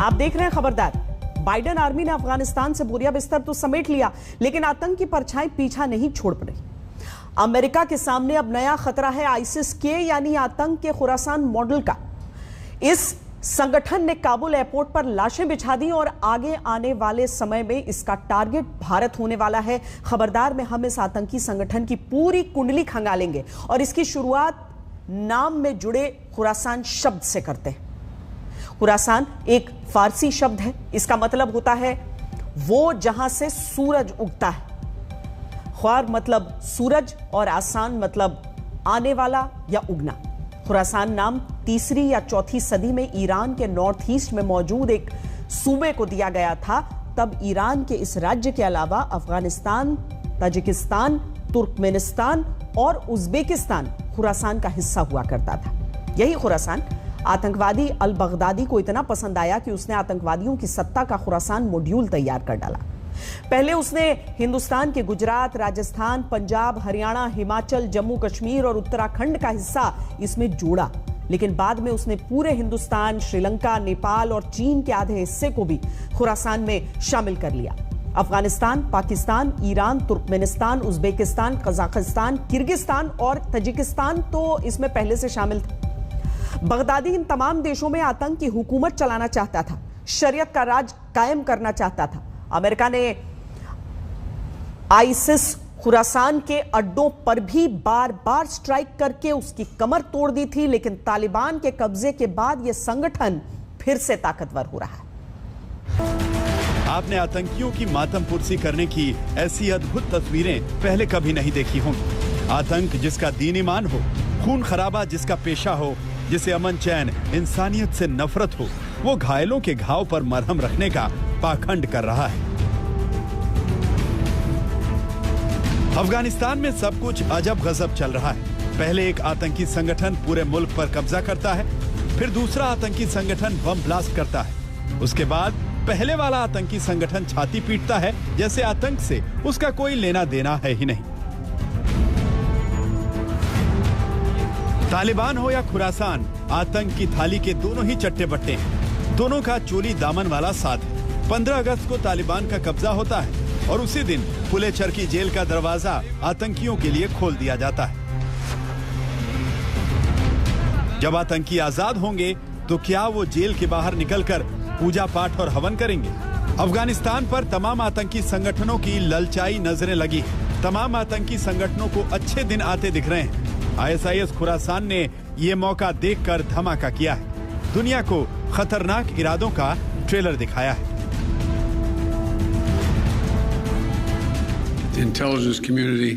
आप देख रहे हैं खबरदार। बाइडेन आर्मी ने अफगानिस्तान से बोरिया बिस्तर तो समेट लिया, लेकिन आतंक की परछाई पीछा नहीं छोड़ रही। अमेरिका के सामने अब नया खतरा है आईसिस के यानी आतंक के खुरासान मॉडल का। इस संगठन ने काबुल एयरपोर्ट पर लाशें बिछा दी और आगे आने वाले समय में इसका टारगेट भारत होने वाला है। खबरदार में हम इस आतंकी संगठन की पूरी कुंडली खंगालेंगे और इसकी शुरुआत नाम में जुड़े खुरासान शब्द से करते हैं। खुरासान एक फारसी शब्द है, इसका मतलब होता है वो जहां से सूरज उगता है। ख्वार मतलब सूरज और आसान मतलब आने वाला या उगना। खुरासान नाम 3री या 4थी सदी में ईरान के नॉर्थ ईस्ट में मौजूद एक सूबे को दिया गया था। तब ईरान के इस राज्य के अलावा अफगानिस्तान, ताजिकिस्तान, तुर्कमेनिस्तान और उज्बेकिस्तान खुरासान का हिस्सा हुआ करता था। यही खुरासान आतंकवादी अल बगदादी को इतना पसंद आया कि उसने आतंकवादियों की सत्ता का खुरासान मॉड्यूल तैयार कर डाला। पहले उसने हिंदुस्तान के गुजरात, राजस्थान, पंजाब, हरियाणा, हिमाचल, जम्मू कश्मीर और उत्तराखंड का हिस्सा इसमें जोड़ा, लेकिन बाद में उसने पूरे हिंदुस्तान, श्रीलंका, नेपाल और चीन के आधे हिस्से को भी खुरासान में शामिल कर लिया। Afghanistan, Pakistan, Iran, Turkmenistan, Uzbekistan, Kazakhstan, Kyrgyzstan और ताजिकिस्तान तो इसमें पहले से शामिल थे। बगदादी इन तमाम देशों में आतंक की हुकूमत चलाना चाहता था, शरीयत का राज कायम करना चाहता था। अमेरिका ने आईसिस खुरासान के अड्डों पर भी बार बार स्ट्राइक करके उसकी कमर तोड़ दी थी, लेकिन तालिबान के कब्जे के बाद यह संगठन फिर से ताकतवर हो रहा है। आपने आतंकियों की मातमपुरसी करने की ऐसी अद्भुत तस्वीरें पहले कभी नहीं देखी होंगी। आतंक जिसका दीन ईमान हो, खून खराबा जिसका पेशा हो, जिसे अमन चैन इंसानियत से नफरत हो, वो घायलों के घाव पर मरहम रखने का पाखंड कर रहा है। अफगानिस्तान में सब कुछ अजब गजब चल रहा है। पहले एक आतंकी संगठन पूरे मुल्क पर कब्जा करता है, फिर दूसरा आतंकी संगठन बम ब्लास्ट करता है। उसके बाद पहले वाला आतंकी संगठन छाती पीटता है जैसे आतंक से उसका कोई लेना देना है ही नहीं। तालिबान हो या खुरासान, आतंक की थाली के दोनों ही चट्टे बट्टे हैं। दोनों का चोली दामन वाला साथ है। 15 अगस्त को तालिबान का कब्जा होता है और उसी दिन पुले चरकी जेल का दरवाजा आतंकियों के लिए खोल दिया जाता है। जब आतंकी आजाद होंगे तो क्या वो जेल के बाहर निकलकर पूजा पाठ और हवन करेंगे? अफगानिस्तान पर तमाम आतंकी संगठनों की ललचाई नजरें लगी। तमाम आतंकी संगठनों को अच्छे दिन आते दिख रहे हैं। आईएसआईएस खुरासान ने ये मौका देखकर धमाका किया है। दुनिया को खतरनाक इरादों का ट्रेलर दिखाया है। The intelligence community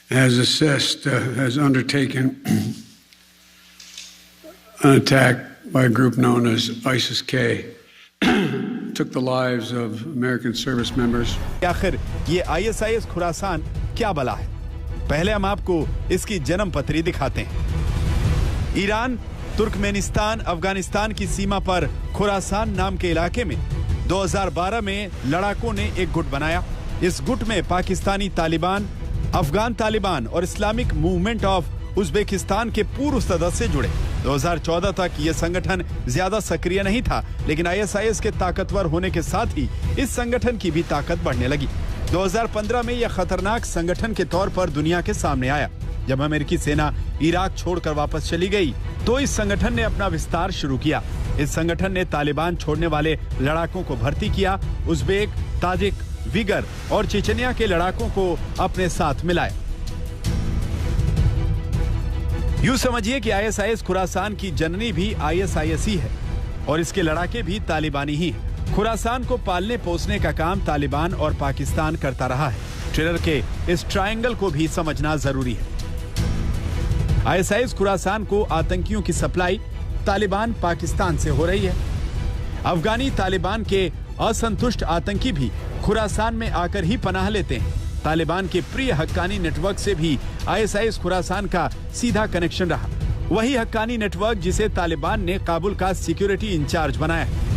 has assessed, has undertaken an attack by a group known as ISIS-K. Took the lives of American service members. आखिर ये आईएसआईएस खुरासान क्या बला है? पहले हम आपको इसकी जन्म पत्री दिखाते हैं। ईरान, तुर्कमेनिस्तान, अफगानिस्तान की सीमा पर खुरासान नाम के इलाके में 2012 में लड़ाकों ने एक गुट बनाया। इस गुट में पाकिस्तानी तालिबान, अफगान तालिबान और इस्लामिक मूवमेंट ऑफ उज्बेकिस्तान के पूर्व सदस्य जुड़े। 2014 तक यह संगठन ज्यादा सक्रिय नहीं था, लेकिन आईएसआईएस के ताकतवर होने के साथ ही इस संगठन की भी ताकत बढ़ने लगी। 2015 में यह खतरनाक संगठन के तौर पर दुनिया के सामने आया। जब अमेरिकी सेना इराक छोड़कर वापस चली गई तो इस संगठन ने अपना विस्तार शुरू किया। इस संगठन ने तालिबान छोड़ने वाले लड़ाकों को भर्ती किया, उज्बेक, ताजिक, विगर और चेचनिया के लड़ाकों को अपने साथ मिलाया। यूं समझिए कि आईएसआईएस खुरासान की जननी भी आईएसआईएस ही है और इसके लड़ाके भी तालिबानी ही हैं। खुरासान को पालने पोसने का काम तालिबान और पाकिस्तान करता रहा है। ट्रेलर के इस ट्रायंगल को भी समझना जरूरी है। आईएसआईएस खुरासान को आतंकियों की सप्लाई तालिबान पाकिस्तान से हो रही है। अफगानी तालिबान के असंतुष्ट आतंकी भी खुरासान में आकर ही पनाह लेते हैं। तालिबान के प्रिय हक्कानी नेटवर्क से भी आईएसआईएस खुरासान का सीधा कनेक्शन रहा। वही हक्कानी नेटवर्क जिसे तालिबान ने काबुल का सिक्योरिटी इंचार्ज बनाया है।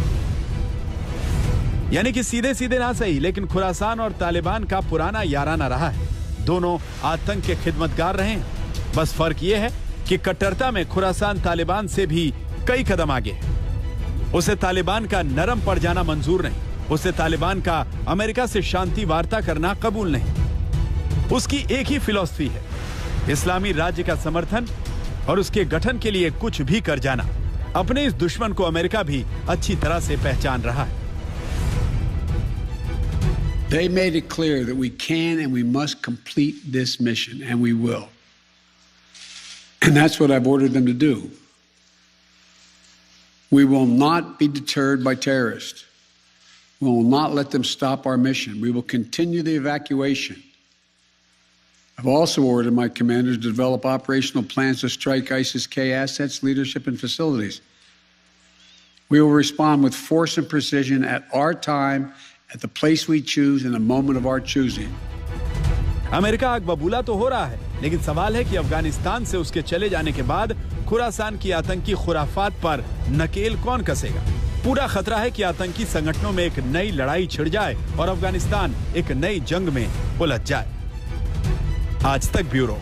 यानी कि सीधे सीधे ना सही, लेकिन खुरासान और तालिबान का पुराना याराना रहा है। दोनों आतंक के खिदमतगार रहे हैं। बस फर्क यह है कि कट्टरता में खुरासान तालिबान से भी कई कदम आगे है। उसे तालिबान का नरम पड़ जाना मंजूर नहीं। उसे तालिबान का अमेरिका से शांति वार्ता करना कबूल नहीं। उसकी एक ही फिलॉसफी है, इस्लामी राज्य का समर्थन और उसके गठन के लिए कुछ भी कर जाना। अपने इस दुश्मन को अमेरिका भी अच्छी तरह से पहचान रहा है। They made it clear that we can and we must complete this mission, and we will. And that's what I've ordered them to do. We will not be deterred by terrorists. We will not let them stop our mission. We will continue the evacuation. I've also ordered my commanders to develop operational plans to strike ISIS-K assets, leadership, and facilities. We will respond with force and precision at our time, at the place we choose, in the moment of our choosing. America आग बबूला तो हो रहा है, लेकिन सवाल है कि अफगानिस्तान से उसके चले जाने के बाद खुरासान की आतंकी खुराफात पर नकेल कौन कसेगा। पूरा खतरा है कि आतंकी संगठनों में एक नई लड़ाई छिड़ जाए और अफगानिस्तान एक नई जंग में उलझ जाए। आज तक ब्यूरो।